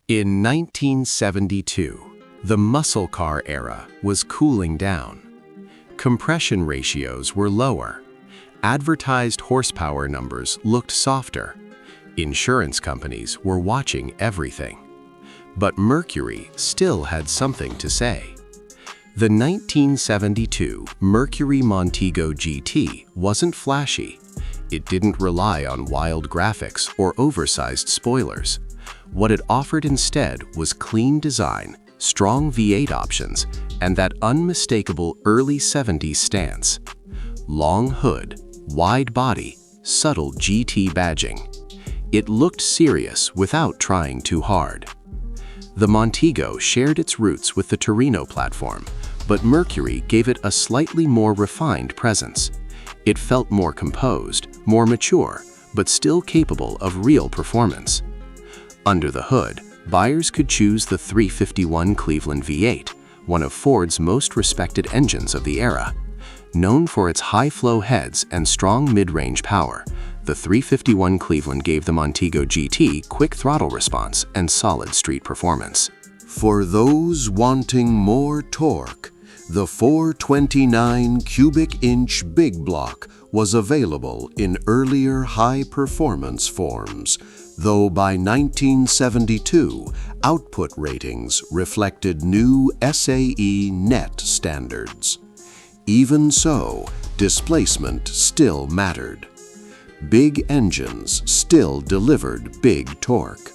In 1972, the muscle car era was cooling down. Compression ratios were lower. Advertised horsepower numbers looked softer. Insurance companies were watching everything. But Mercury still had something to say. The 1972 Mercury Montego GT wasn't flashy. It didn't rely on wild graphics or oversized spoilers. What it offered instead was clean design, strong V8 options, and that unmistakable early 70s stance. Long hood, wide body, subtle GT badging. It looked serious without trying too hard. The Montego shared its roots with the Torino platform, but Mercury gave it a slightly more refined presence. It felt more composed, more mature, but still capable of real performance. Under the hood, buyers could choose the 351 Cleveland V8, one of Ford's most respected engines of the era. Known for its high-flow heads and strong mid-range power, the 351 Cleveland gave the Montego GT quick throttle response and solid street performance. For those wanting more torque, the 429 cubic inch big block was available in earlier high-performance forms, though by 1972, output ratings reflected new SAE net standards. Even so, displacement still mattered. Big engines still delivered big torque.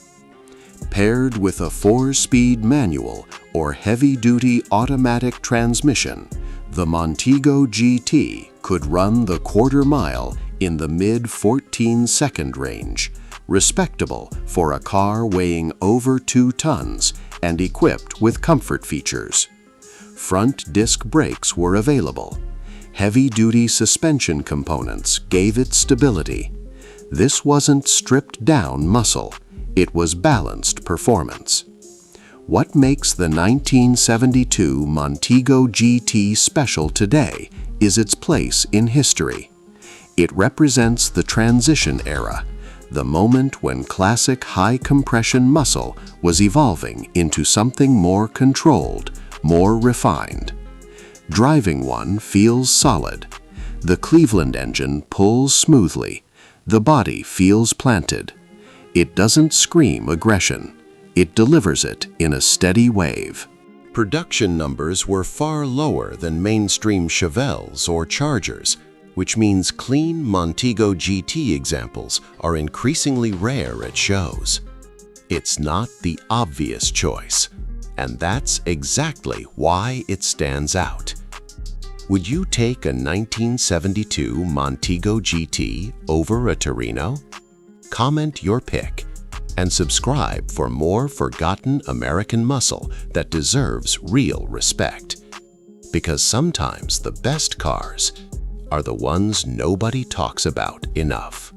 Paired with a 4-speed manual or heavy-duty automatic transmission, the Montego GT could run the quarter mile in the mid-14-second range, respectable for a car weighing over 2 tons and equipped with comfort features. Front disc brakes were available. Heavy-duty suspension components gave it stability. This wasn't stripped-down muscle. It was balanced performance. What makes the 1972 Montego GT special today is its place in history. It represents the transition era, the moment when classic high-compression muscle was evolving into something more controlled, more refined. Driving one feels solid. The Cleveland engine pulls smoothly. The body feels planted. It doesn't scream aggression. It delivers it in a steady wave. Production numbers were far lower than mainstream Chevelles or Chargers, which means clean Montego GT examples are increasingly rare at shows. It's not the obvious choice, and that's exactly why it stands out. Would you take a 1972 Montego GT over a Torino? Comment your pick and subscribe for more forgotten American muscle that deserves real respect. Because sometimes the best cars are the ones nobody talks about enough.